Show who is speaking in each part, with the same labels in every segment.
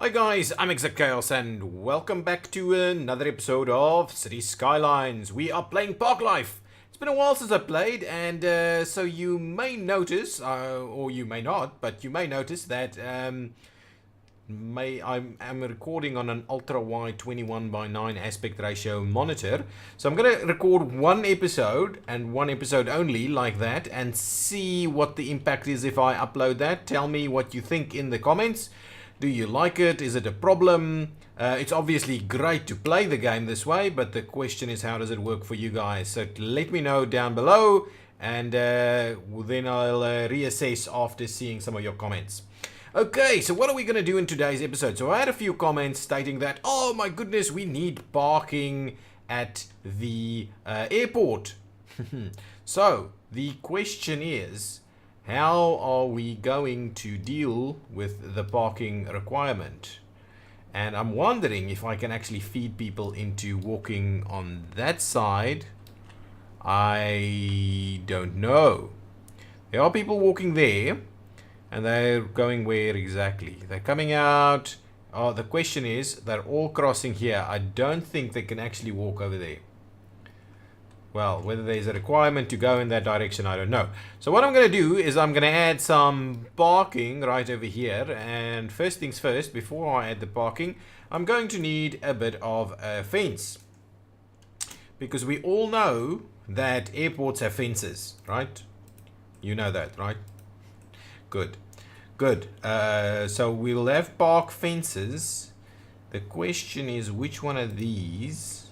Speaker 1: Hi guys, I'm ExactChaos and welcome back to another episode of Cities Skylines. We are playing Parklife. It's been a while since I played, and so you may notice, or you may not, but you may notice that I'm recording on an ultra-wide 21:9 aspect ratio monitor. So I'm going to record one episode and one episode only like that and see what the impact is if I upload that. Tell me what you think in the comments. Do you like it? Is it a problem? It's obviously great to play the game this way, but the question is, how does it work for you guys? So let me know down below, and then I'll reassess after seeing some of your comments. Okay, so what are we going to do in today's episode? So I had a few comments stating that, oh my goodness, we need parking at the airport. So the question is, how are we going to deal with the parking requirement? And I'm wondering if I can actually feed people into walking on that side. I don't know. There are people walking there, and they're going where exactly? They're coming out. Oh, the question is, they're all crossing here. I don't think they can actually walk over there. Well, whether there's a requirement to go in that direction, I don't know. So what I'm going to do is I'm going to add some parking right over here. And first things first, before I add the parking, I'm going to need a bit of a fence. Because we all know that airports have fences, right? You know that, right? Good. Good. So we'll have park fences. The question is, which one of these?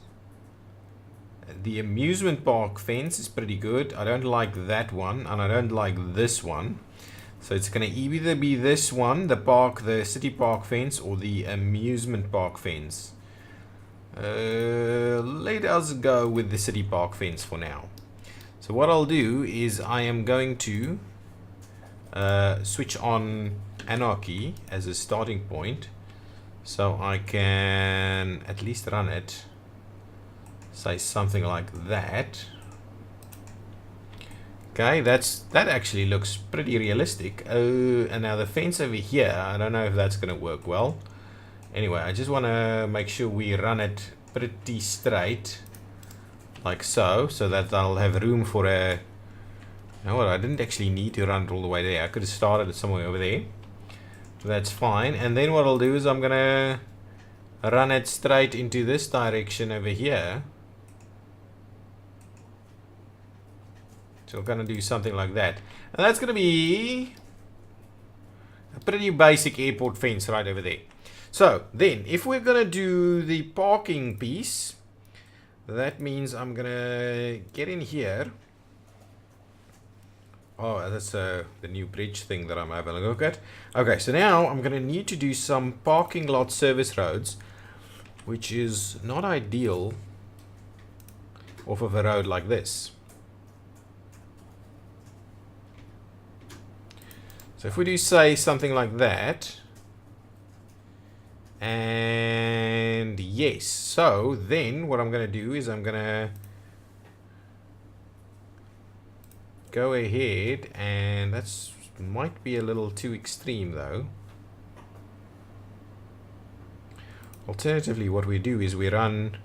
Speaker 1: The amusement park fence is pretty good. I don't like that one, and I don't like this one. So it's going to either be this one, the city park fence, or the amusement park fence. Let us go with the city park fence for now. So what I'll do is I am going to switch on Anarchy as a starting point, so I can at least run it. Say something like that. Okay, that actually looks pretty realistic. Oh, and now the fence over here, I don't know if that's going to work well. Anyway, I just want to make sure we run it pretty straight, like so that I'll have room for a... You know what, I didn't actually need to run it all the way there. I could have started it somewhere over there. That's fine. And then what I'll do is I'm going to run it straight into this direction over here. So we're going to do something like that. And that's going to be a pretty basic airport fence right over there. So then, if we're going to do the parking piece, that means I'm going to get in here. Oh, that's the new bridge thing that I'm having a look at. Okay, so now I'm going to need to do some parking lot service roads, which is not ideal off of a road like this. So if we do say something like that, and yes, so then what I'm going to do is I'm going to go ahead, and that's might be a little too extreme though. Alternatively, what we do is we run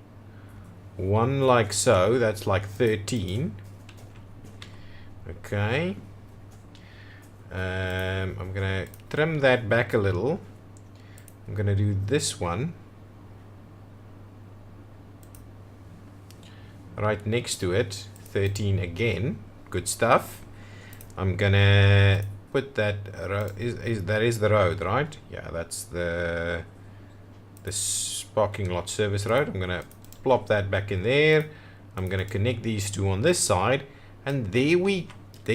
Speaker 1: one like so, that's like 13. Okay. I'm going to trim that back a little. I'm going to do this one right next to it, 13 again. Good stuff. I'm going to put that, that is the road, right? Yeah, that's the parking lot service road. I'm going to plop that back in there. I'm going to connect these two on this side, and there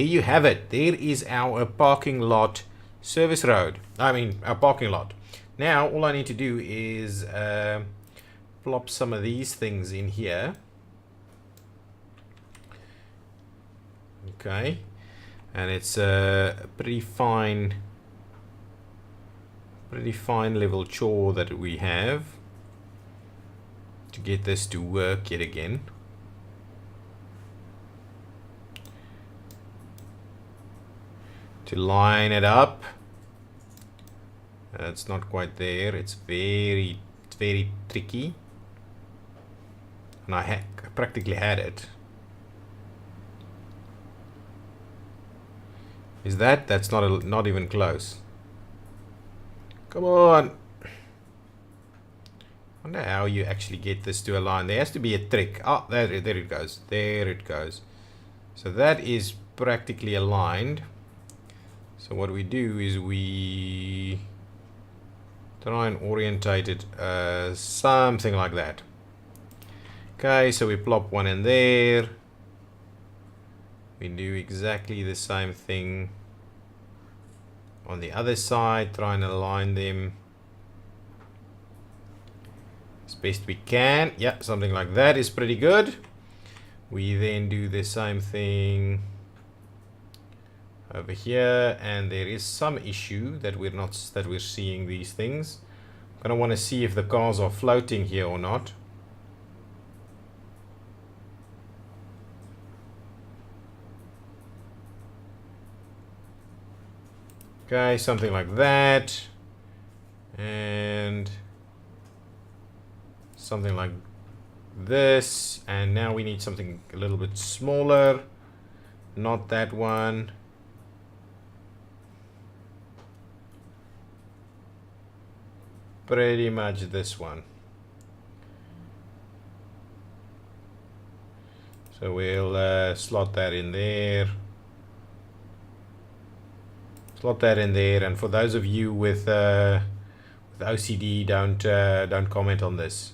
Speaker 1: you have it. There is our parking lot service road. I mean, our parking lot. Now, all I need to do is plop some of these things in here. Okay. And it's a pretty fine level chore that we have to get this to work yet again. To line it up. It's not quite there. It's very tricky. And I practically had it. Is that? That's not even close. Come on. I wonder how you actually get this to align. There has to be a trick. Oh, there it goes. There it goes. So that is practically aligned. So what we do is we try and orientate it something like that. Okay, so we plop one in there. We do exactly the same thing on the other side. Try and align them as best we can. Yeah, something like that is pretty good. We then do the same thing over here, and there is some issue that we're seeing these things. I'm gonna want to see if the cars are floating here or not. Okay, something like that, and something like this, and now we need something a little bit smaller. Not that one. Pretty much this one. So we'll slot that in there. Slot that in there, and for those of you with OCD, don't comment on this.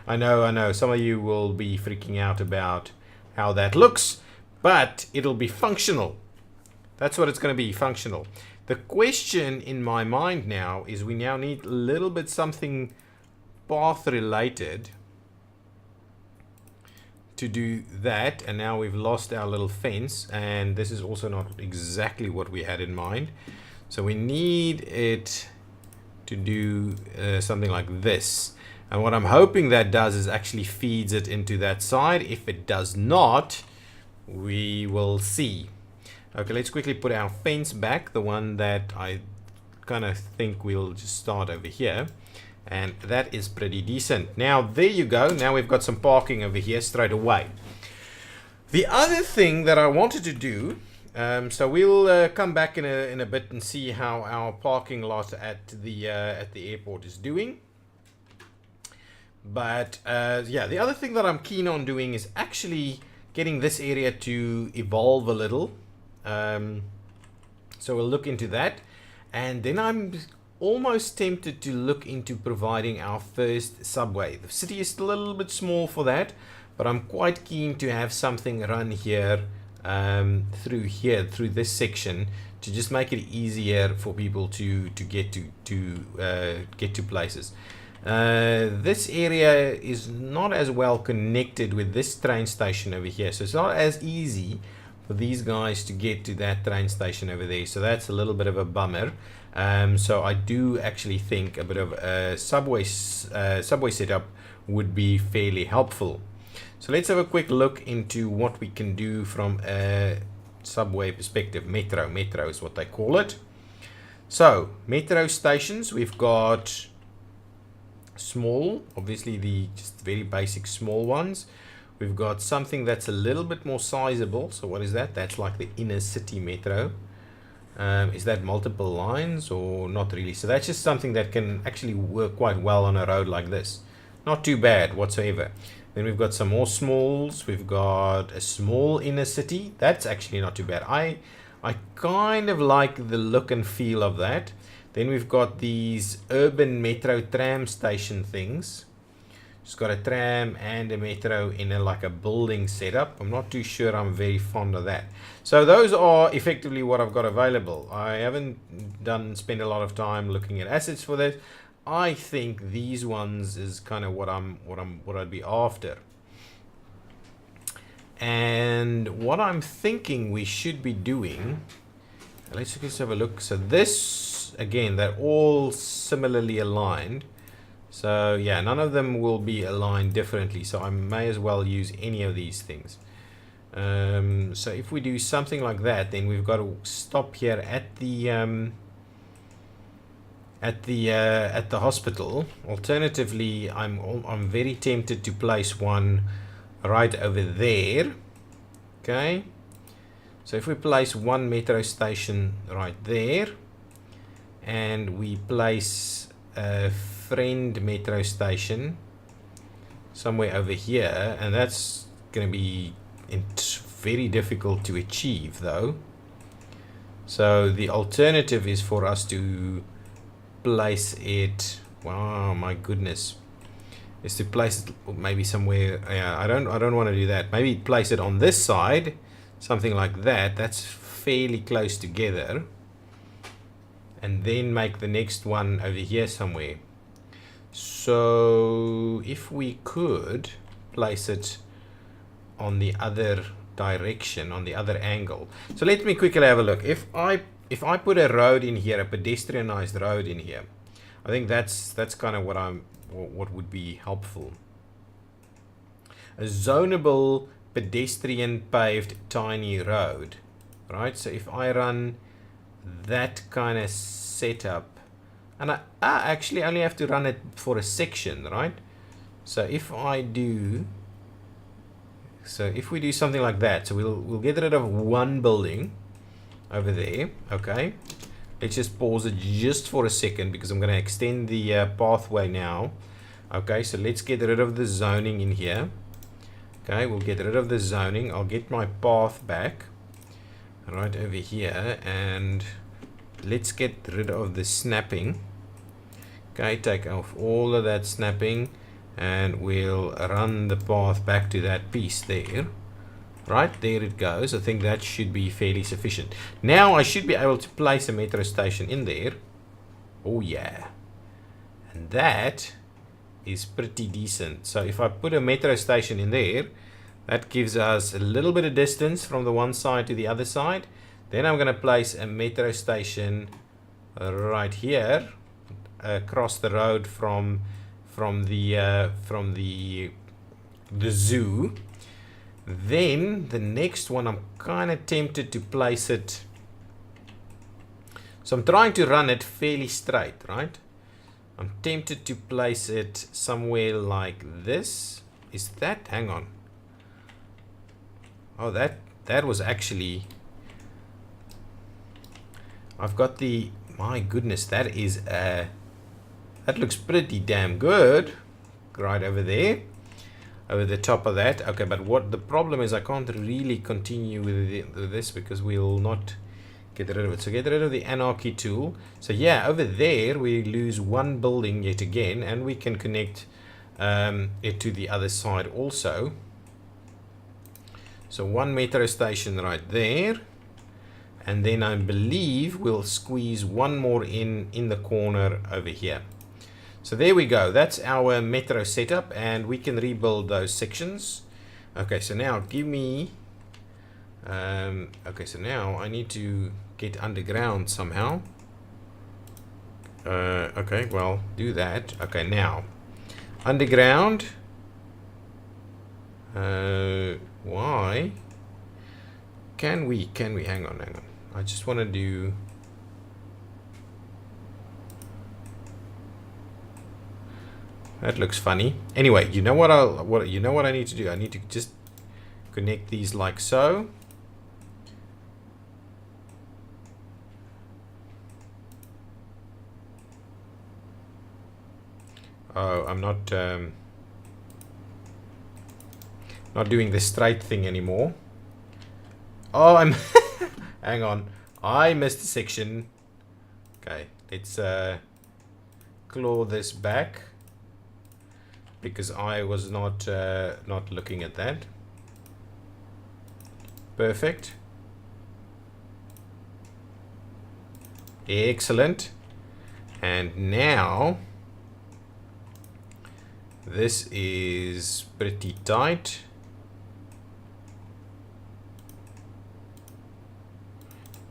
Speaker 1: I know some of you will be freaking out about how that looks, but it'll be functional. That's what it's going to be, functional. The question in my mind now is we now need a little bit something path related to do that, and now we've lost our little fence, and this is also not exactly what we had in mind. So we need it to do something like this, and what I'm hoping that does is actually feeds it into that side. If it does not, we will see. Okay, let's quickly put our fence back, the one that I kind of think we'll just start over here. And that is pretty decent. Now, there you go. Now we've got some parking over here straight away. The other thing that I wanted to do, so we'll come back in a bit and see how our parking lot at the airport is doing. But yeah, the other thing that I'm keen on doing is actually getting this area to evolve a little. So we'll look into that, and then I'm almost tempted to look into providing our first subway. The city is still a little bit small for that, but I'm quite keen to have something run here through this section to just make it easier for people to get to places. This area is not as well connected with this train station over here, so it's not as easy for these guys to get to that train station over there, so that's a little bit of a bummer. So I do actually think a bit of a subway setup would be fairly helpful. So let's have a quick look into what we can do from a subway perspective. Metro is what they call it. So metro stations, we've got small, obviously the just very basic small ones. We've got something that's a little bit more sizable. So what is that? That's like the inner city metro. Is that multiple lines or not really? So that's just something that can actually work quite well on a road like this. Not too bad whatsoever. Then we've got some more smalls. We've got a small inner city. That's actually not too bad. I kind of like the look and feel of that. Then we've got these urban metro tram station things. It's got a tram and a metro in like a building setup. I'm not too sure I'm very fond of that. So those are effectively what I've got available. I haven't spent a lot of time looking at assets for this. I think these ones is kind of what I'd be after. And what I'm thinking we should be doing, let's just have a look. So this, again, they're all similarly aligned. So yeah, none of them will be aligned differently, so I may as well use any of these things. So if we do something like that, then we've got to stop here at the at the hospital. Alternatively, I'm very tempted to place one right over there. Okay, so if we place one metro station right there, and we place a friend metro station somewhere over here, and that's going to be very difficult to achieve though. So the alternative is for us to place it, wow, my goodness, is to place it maybe somewhere. I don't want to do that. Maybe place it on this side, something like that. That's fairly close together, and then make the next one over here somewhere. So if we could place it on the other direction, on the other angle. So let me quickly have a look. If I put a road in here, a pedestrianized road in here, I think that's kind of what would be helpful. A zonable pedestrian paved tiny road, right? So if I run that kind of setup, and I actually only have to run it for a section, right? So if we do something like that, so we'll get rid of one building over there. Okay, let's just pause it just for a second because I'm going to extend the pathway now. Okay, so let's get rid of the zoning in here. Okay, we'll get rid of the zoning. I'll get my path back right over here, and let's get rid of the snapping. Okay, take off all of that snapping, and we'll run the path back to that piece there. Right, there it goes. I think that should be fairly sufficient. Now I should be able to place a metro station in there. Oh yeah. And that is pretty decent. So if I put a metro station in there, that gives us a little bit of distance from the one side to the other side. Then I'm going to place a metro station right here across the road from the zoo. Then the next one, I'm kind of tempted to place it. So I'm trying to run it fairly straight, right? I'm tempted to place it somewhere like this. Is that? Hang on. Oh, that was actually. I've got the. My goodness, that is that looks pretty damn good, right over there. Over the top of that. Okay, but what the problem is, I can't really continue with this because we'll not get rid of it. So get rid of the Anarchy tool. So yeah, over there we lose one building yet again, and we can connect it to the other side also. So one metro station right there, and then I believe we'll squeeze one more in the corner over here. So there we go. That's our metro setup, and we can rebuild those sections. Okay, so now give me. Okay, so now I need to get underground somehow. Okay, well, do that. Okay, now underground. Why? Can we? Hang on. I just want to do. That looks funny. Anyway, you know what I need to do? I need to just connect these like so. Oh, I'm not doing the straight thing anymore. Oh, I'm hang on. I missed a section. Okay, let's claw this back. Because I was not looking at that. Perfect. Excellent. And now this is pretty tight.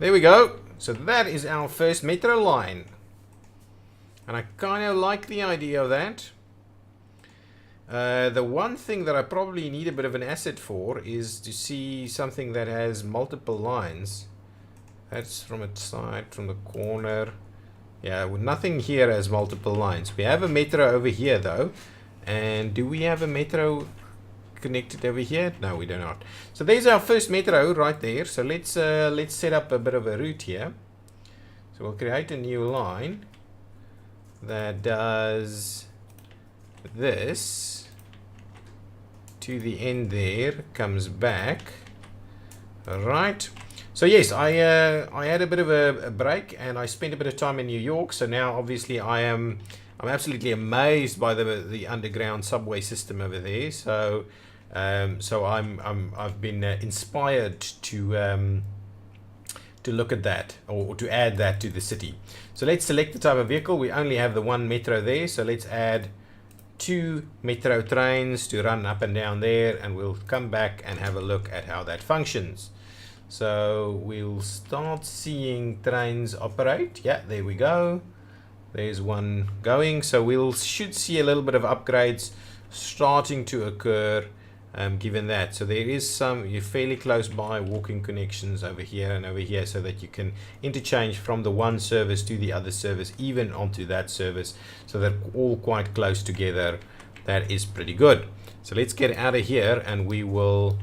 Speaker 1: There we go. So that is our first metro line. And I kind of like the idea of that. The one thing that I probably need a bit of an asset for is to see something that has multiple lines. That's from a side, from the corner. Yeah, nothing here has multiple lines. We have a metro over here though. And do we have a metro connected over here? No, we do not. So there's our first metro right there. So let's set up a bit of a route here. So we'll create a new line that does this to the end there, comes back. All right. So yes, I had a bit of a break and I spent a bit of time in New York. So now obviously I'm absolutely amazed by the underground subway system over there. So I've been inspired to look at that, or to add that to the city. So let's select the type of vehicle. We only have the one metro there, so let's add 2 metro trains to run up and down there, and we'll come back and have a look at how that functions. So we'll start seeing trains operate. Yeah, there we go. There's one going. So we should see a little bit of upgrades starting to occur, given that. So there is some, you're fairly close by walking connections over here and over here, so that you can interchange from the one service to the other service, even onto that service. So they're all quite close together. That is pretty good. So let's get out of here and we will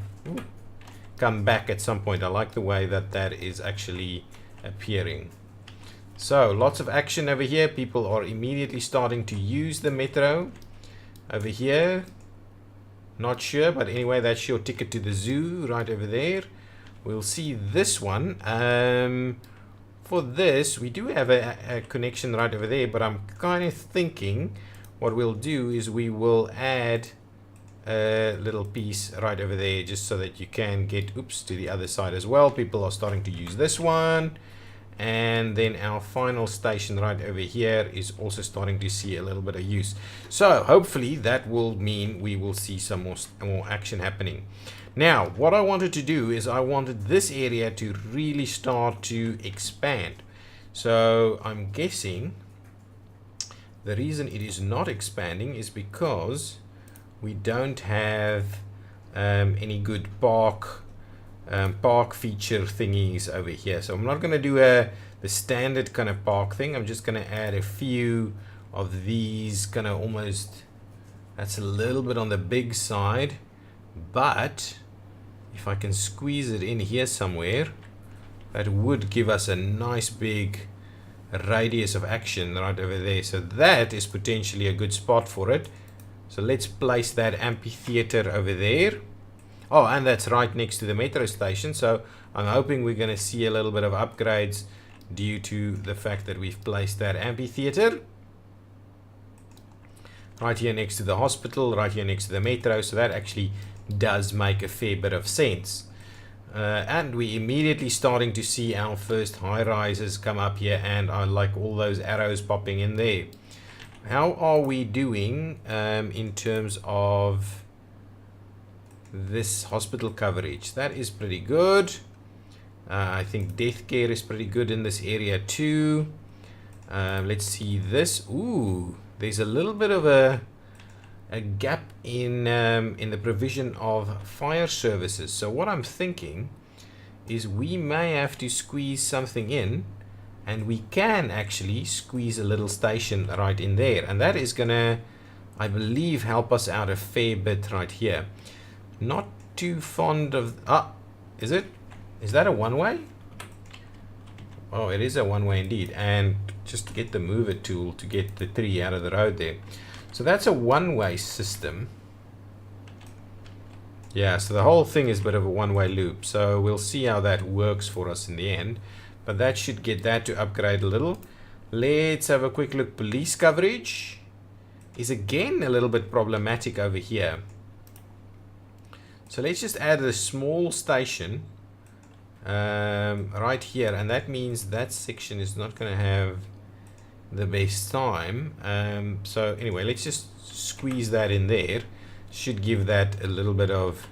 Speaker 1: come back at some point. I like the way that is actually appearing. So lots of action over here. People are immediately starting to use the metro over here. Not sure, but anyway, that's your ticket to the zoo right over there. We'll see this one. For this, we do have a connection right over there, but I'm kind of thinking what we'll do is we will add a little piece right over there, just so that you can get to the other side as well. People are starting to use this one, and then our final station right over here is also starting to see a little bit of use. So hopefully that will mean we will see some more action happening. Now what I wanted to do is I wanted this area to really start to expand. So I'm guessing the reason it is not expanding is because we don't have any good park feature thingies over here. So I'm not going to do the standard kind of park thing. I'm just going to add a few of these kind of almost, that's a little bit on the big side, but if I can squeeze it in here somewhere, that would give us a nice big radius of action right over there. So that is potentially a good spot for it. So let's place that amphitheater over there. Oh, and that's right next to the metro station. So I'm hoping we're going to see a little bit of upgrades due to the fact that we've placed that amphitheater right here next to the hospital, right here next to the metro. So that actually does make a fair bit of sense. And we immediately starting to see our first high rises come up here, and I like all those arrows popping in there. How are we doing in terms of this hospital coverage? That is pretty good. I think death care is pretty good in this area too. Let's see this. Ooh, there's a little bit of a gap in the provision of fire services. So what I'm thinking is we may have to squeeze something in, and we can actually squeeze a little station right in there, and that is gonna, I believe, help us out a fair bit right here. Not too fond of, is it? Is that a one-way? Oh, it is a one-way indeed. And just to get the mover tool to get the tree out of the road there. So that's a one-way system. Yeah, so the whole thing is a bit of a one-way loop. So we'll see how that works for us in the end. But that should get that to upgrade a little. Let's have a quick look. Police coverage is again a little bit problematic over here. So let's just add a small station right here, and that means that section is not going to have the best time. So anyway, let's just squeeze that in there. Should give that a little bit of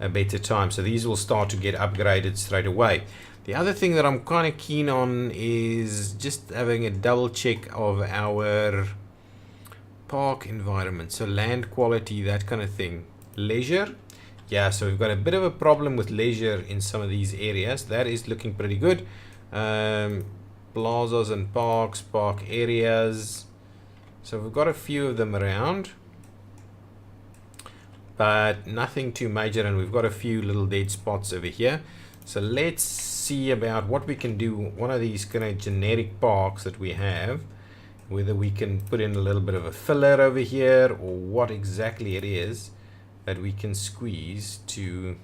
Speaker 1: a better time. So these will start to get upgraded straight away. The other thing that I'm kind of keen on is just having a double check of our park environment. So land quality, that kind of thing. Leisure. Yeah, so we've got a bit of a problem with leisure in some of these areas. That is looking pretty good. plazas and parks, park areas. So we've got a few of them around, but nothing too major, and we've got a few little dead spots over here. So let's see about what we can do. One of these kind of generic parks that we have, whether we can put in a little bit of a filler over here, or what exactly it is that we can squeeze to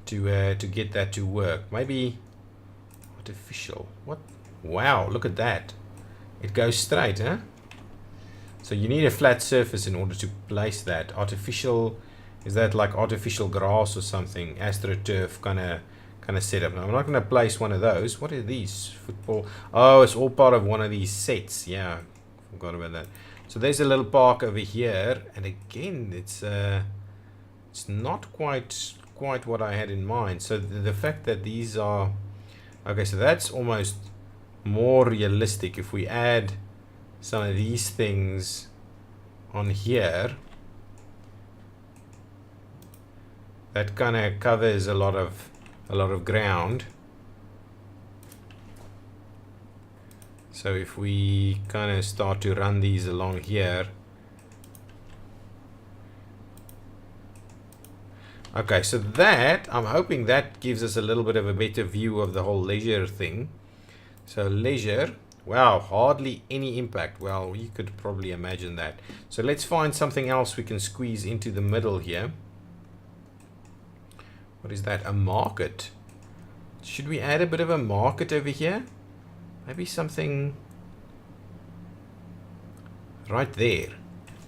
Speaker 1: get that to work. Maybe artificial. What? Wow, look at that. It goes straight, huh? So you need a flat surface in order to place that. Artificial, is that like artificial grass or something? AstroTurf kind of setup. Now I'm not going to place one of those. What are these? Football. Oh, it's all part of one of these sets. Yeah, forgot about that. So there's a little park over here, and again, it's not quite what I had in mind. So the fact that these are okay, so that's almost more realistic. If we add some of these things on here, that kind of covers a lot of ground. So if we kind of start to run these along here. Okay, so that, I'm hoping that gives us a little bit of a better view of the whole leisure thing. So leisure, wow, hardly any impact. Well, you could probably imagine that. So let's find something else we can squeeze into the middle here. What is that? A market. Should we add a bit of a market over here? Maybe something right there.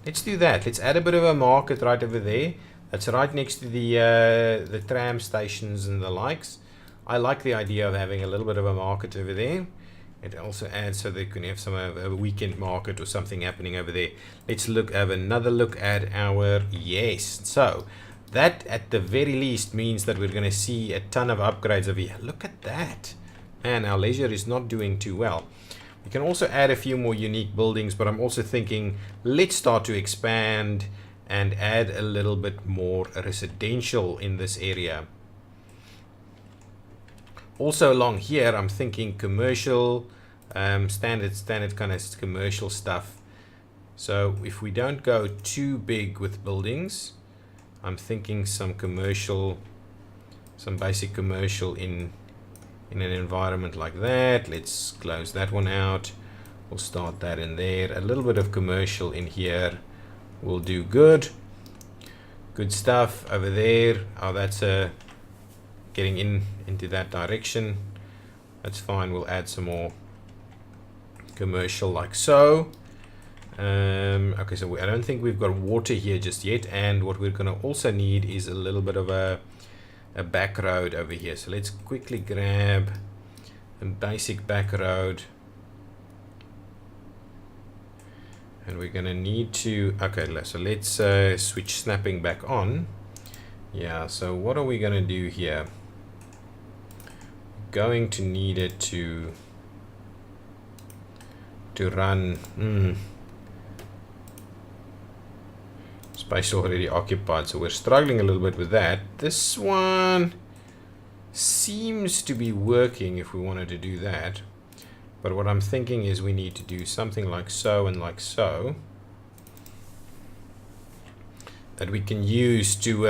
Speaker 1: Let's do that. Let's add a bit of a market right over there. That's right next to the tram stations and the likes. I like the idea of having a little bit of a market over there. It also adds so they can have some a weekend market or something happening over there. Let's have another look at our yes. So that at the very least means that we're going to see a ton of upgrades over here. Look at that. Man, our leisure is not doing too well. We can also add a few more unique buildings, but I'm also thinking let's start to expand and add a little bit more residential in this area. Also along here, I'm thinking commercial, standard kind of commercial stuff. So if we don't go too big with buildings, I'm thinking some commercial, some basic commercial in an environment like that. Let's close that one out. We'll start that in there. A little bit of commercial in here will do good. Good stuff over there. Oh, that's getting into that direction. That's fine. We'll add some more commercial like so. Okay, so I don't think we've got water here just yet, and what we're going to also need is a little bit of a back road over here. So let's quickly grab a basic back road, and we're going to need to, okay, so let's switch snapping back on. Yeah, so what are we going to do here? Going to need it to run. Space already occupied, so we're struggling a little bit with that. This one seems to be working if we wanted to do that, but what I'm thinking is we need to do something like so and like so, that we can use to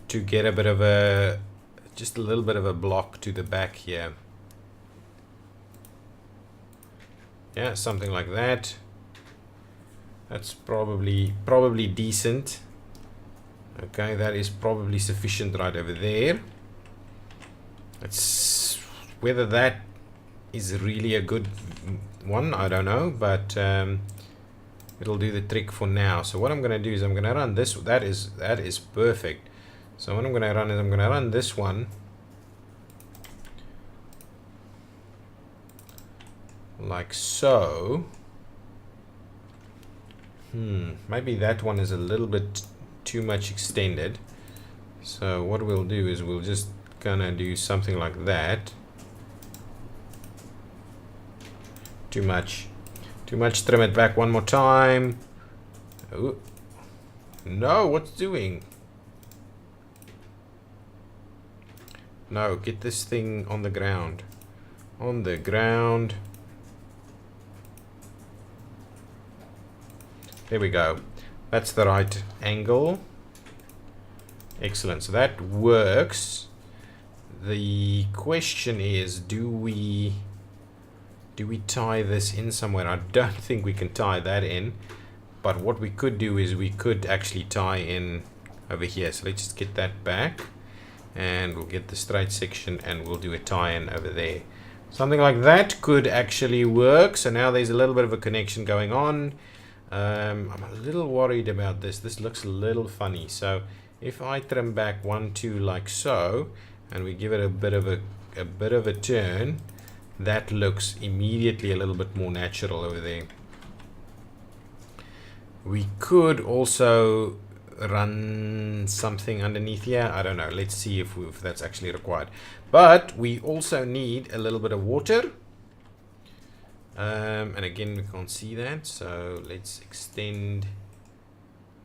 Speaker 1: to get a bit of a, just a little bit of a block to the back here. Yeah, something like that. That's probably decent. Okay, that is probably sufficient right over there. It's whether that is really a good one, I don't know, but it'll do the trick for now. So what I'm going to do is I'm going to run this. That is perfect. So what I'm going to run is I'm going to run this one like so. Maybe that one is a little bit too much extended. So what we'll do is we'll just gonna do something like that. Too much. Trim it back one more time. Ooh. No, what's doing? No, get this thing on the ground. On the ground. There we go. That's the right angle. Excellent. So that works. The question is, do we tie this in somewhere? I don't think we can tie that in. But what we could do is we could actually tie in over here. So let's just get that back. And we'll get the straight section and we'll do a tie-in over there. Something like that could actually work. So now there's a little bit of a connection going on. I'm a little worried about this. This looks a little funny. So if I trim back 1, 2 like so, and we give it a bit of a turn, that looks immediately a little bit more natural over there. We could also run something underneath here. I don't know. Let's see if that's actually required. But we also need a little bit of water. And again, we can't see that. So let's extend.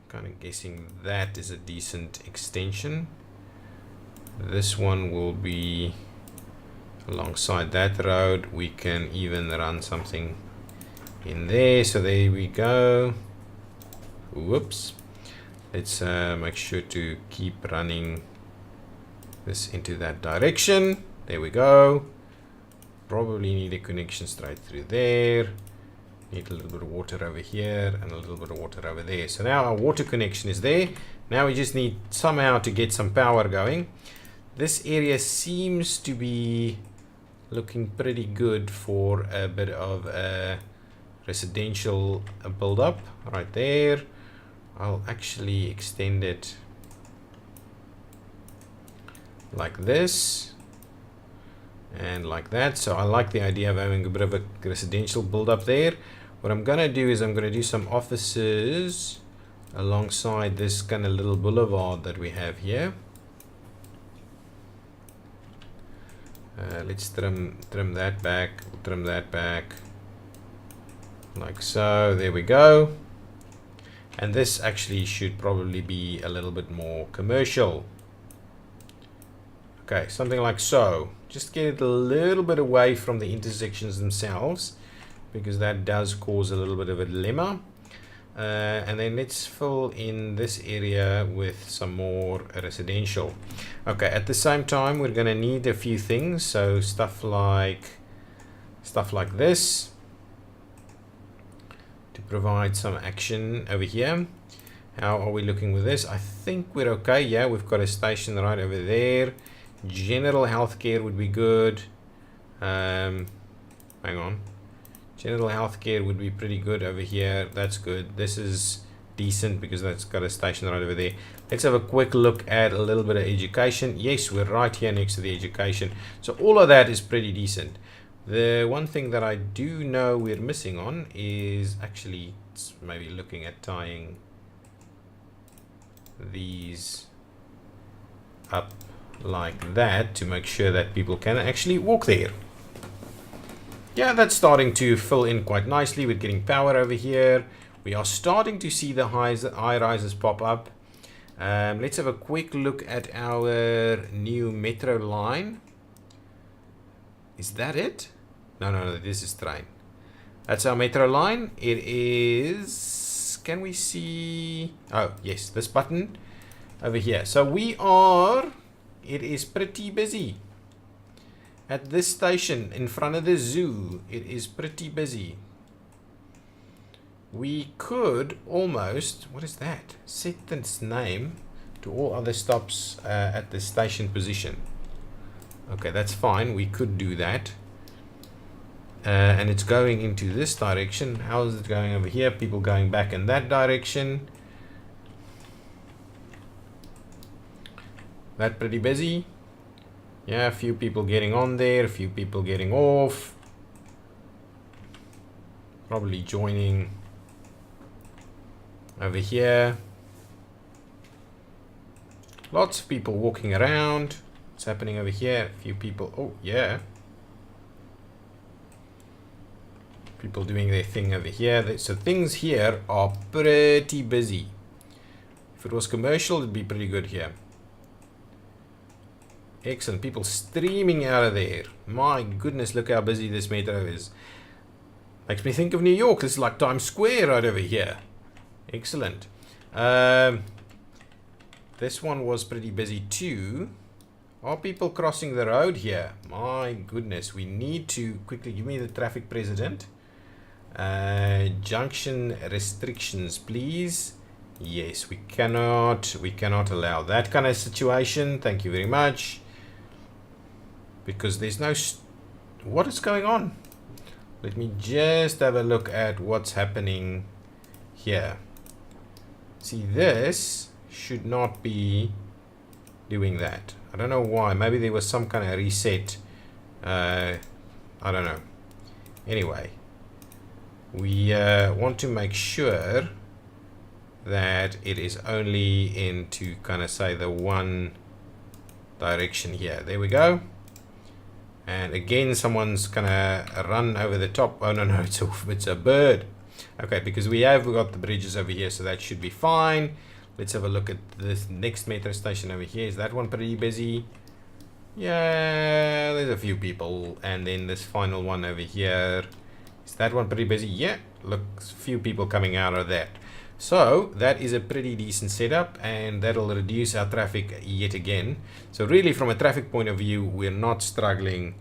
Speaker 1: Kind of guessing that is a decent extension. This one will be alongside that road. We can even run something in there. So there we go. Whoops. Let's make sure to keep running this into that direction. There we go. Probably need a connection straight through there. Need a little bit of water over here and a little bit of water over there. So now our water connection is there. Now we just need somehow to get some power going. This area seems to be looking pretty good for a bit of a residential build-up right there. I'll actually extend it like this and like that. So I like the idea of having a bit of a residential build up there. What I'm gonna do is I'm gonna do some offices alongside this kind of little boulevard that we have here. Let's trim that back, like so. There we go. And this actually should probably be a little bit more commercial. Okay, something like so. Just get it a little bit away from the intersections themselves, because that does cause a little bit of a dilemma. And then let's fill in this area with some more residential. Okay, at the same time, we're going to need a few things. So stuff like this, to provide some action over here. How are we looking with this? I think we're okay. Yeah, we've got a station right over there. General healthcare would be good. Hang on. General healthcare would be pretty good over here. That's good. This is decent because that's got a station right over there. Let's have a quick look at a little bit of education. Yes, we're right here next to the education. So all of that is pretty decent. The one thing that I do know we're missing on is actually maybe looking at tying these up like that to make sure that people can actually walk there. Yeah, that's starting to fill in quite nicely with getting power over here. We are starting to see the high rises pop up. Let's have a quick look at our new metro line. Is that it? No, this is train. That's our metro line. It is, can we see? Oh, yes, this button over here. So it is pretty busy. At this station in front of the zoo, it is pretty busy. We could almost, what is that? Set this name to all other stops at the station position. Okay, that's fine. We could do that. And it's going into this direction. How is it going over here? People going back in that direction. That pretty busy. Yeah, a few people getting on there, a few people getting off. Probably joining over here. Lots of people walking around. What's happening over here? A few people. Oh, yeah. People doing their thing over here. So things here are pretty busy. If it was commercial, it'd be pretty good here. Excellent. People streaming out of there. My goodness, look how busy this metro is. Makes me think of New York. This is like Times Square right over here. Excellent. This one was pretty busy too. Are people crossing the road here? My goodness, we need to quickly give me the traffic president. Junction restrictions, please. Yes, we cannot allow that kind of situation. Thank you very much. Because there's no... what is going on? Let me just have a look at what's happening here. See, this should not be doing that. I don't know why. Maybe there was some kind of reset. I don't know. Anyway, we want to make sure that it is only into kind of say the one direction here. There we go. And again, someone's gonna run over the top. Oh no, it's a bird. Okay, because we have got the bridges over here, so that should be fine. Let's have a look at this next metro station over here. Is that one pretty busy? Yeah, there's a few people. And then this final one over here. Is that one pretty busy? Yeah, look, few people coming out of that. So that is a pretty decent setup, and that'll reduce our traffic yet again. So really, from a traffic point of view, we're not struggling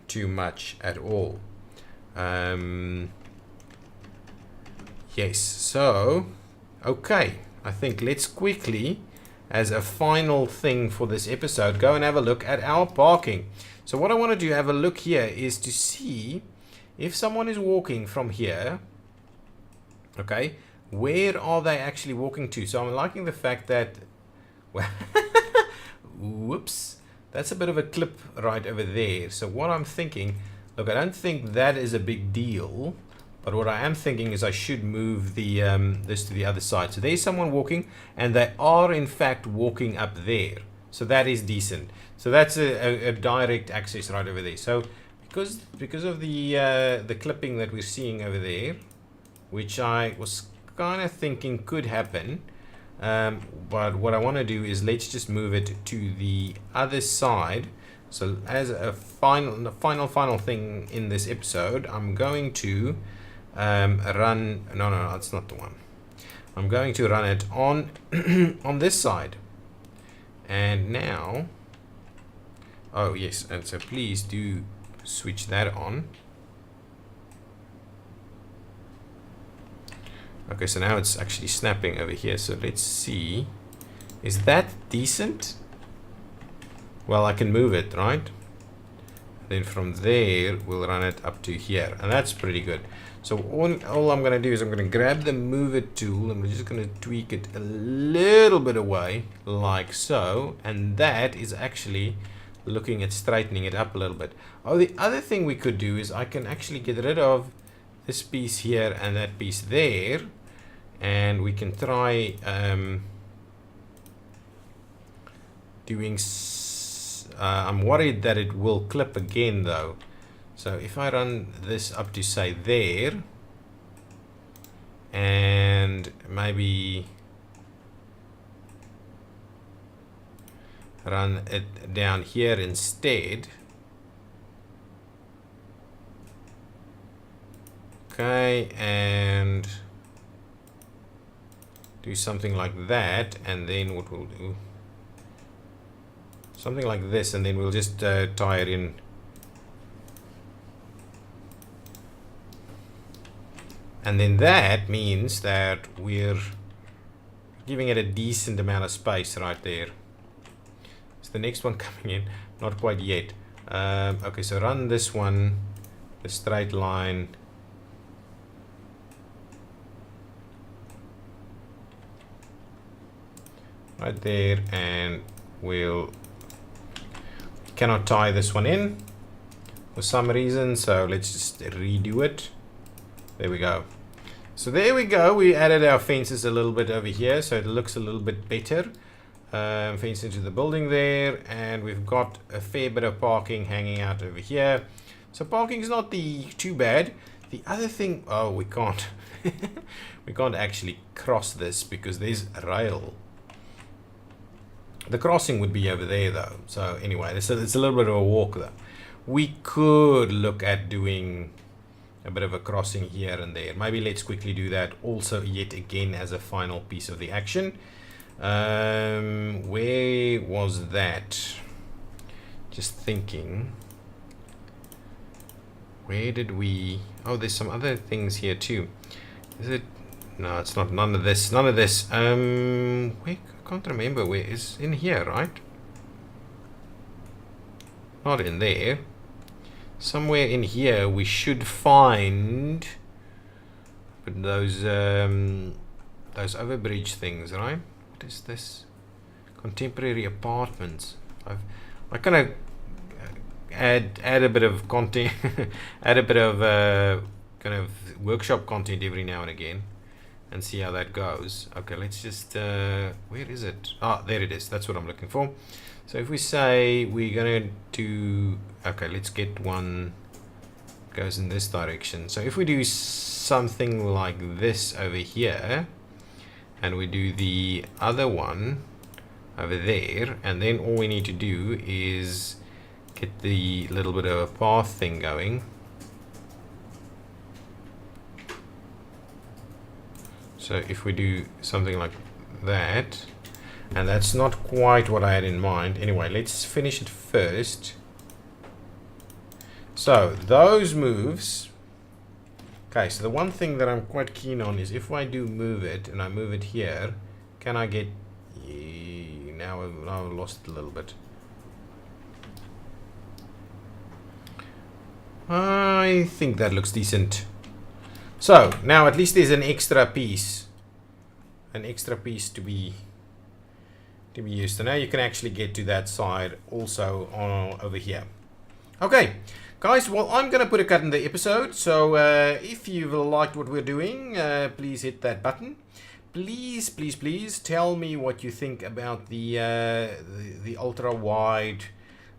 Speaker 1: too much at all. Yes, so okay, I think let's quickly, as a final thing for this episode, go and have a look at our parking. So what I want to do, have a look here, is to see if someone is walking from here. Okay, where are they actually walking to? So I'm liking the fact that, well, whoops, that's a bit of a clip right over there. So what I'm thinking, look, I don't think that is a big deal, but what I am thinking is I should move the this to the other side. So there's someone walking, and they are in fact walking up there. So that is decent. So that's a direct access right over there. So because of the clipping that we're seeing over there, which I was kind of thinking could happen, but what I want to do is let's just move it to the other side. So as a final thing in this episode, I'm going to run, no, that's not the one. I'm going to run it on on this side. And now, oh yes, and so please do switch that on. Okay, so now it's actually snapping over here. So let's see. Is that decent? Well, I can move it, right? Then from there, we'll run it up to here. And that's pretty good. So all I'm going to do is I'm going to grab the Move It tool. And we're just going to tweak it a little bit away, like so. And that is actually looking at straightening it up a little bit. Oh, the other thing we could do is I can actually get rid of this piece here and that piece there, and we can try doing I'm worried that it will clip again though. So if I run this up to say there, and maybe run it down here instead. Okay, and do something like that, and then what we'll do, something like this, and then we'll just tie it in. And then that means that we're giving it a decent amount of space right there. Is the next one coming in? Not quite yet. Okay, so run this one, the straight line. Right there, and we cannot tie this one in for some reason, so let's just redo it. There we go. So there we go, we added our fences a little bit over here, so it looks a little bit better. Fence into the building there, and we've got a fair bit of parking hanging out over here. So parking is not too bad. The other thing, oh, we can't we can't actually cross this because there's a rail. The crossing would be over there though. So anyway, it's a little bit of a walk though. We could look at doing a bit of a crossing here and there. Maybe let's quickly do that also yet again as a final piece of the action. Where was that? Just thinking. Where did we... Oh, there's some other things here too. Is it... No, it's not. None of this. None of this. Where... I can't remember where. It's in here, right? Not in there. Somewhere in here we should find those overbridge things, right? What is this? Contemporary apartments. I kind of add a bit of content, add a bit of kind of workshop content every now and again, and see how that goes. Okay, let's just where is it? Ah, there it is. That's what I'm looking for. So if we say we're gonna do, okay, let's get one goes in this direction. So if we do something like this over here, and we do the other one over there, and then all we need to do is get the little bit of a path thing going. So if we do something like that, and that's not quite what I had in mind. Anyway, let's finish it first. So those moves. Okay, so the one thing that I'm quite keen on is if I do move it and I move it here, can I get... Now I've lost it a little bit. I think that looks decent. So now at least there's an extra piece to be used. So now you can actually get to that side also over here. Okay, guys, well, I'm going to put a cut in the episode. So if you've liked what we're doing, please hit that button. Please, please, please tell me what you think about the ultra wide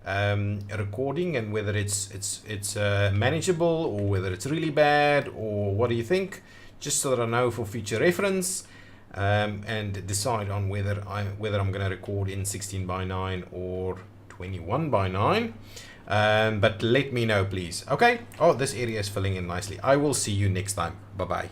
Speaker 1: recording, and whether it's manageable or whether it's really bad, or what do you think, just so that I know for future reference, and decide on whether I'm going to record in 16:9 or 21:9. But let me know, please. Okay. Oh, this area is filling in nicely. I will see you next time. Bye bye.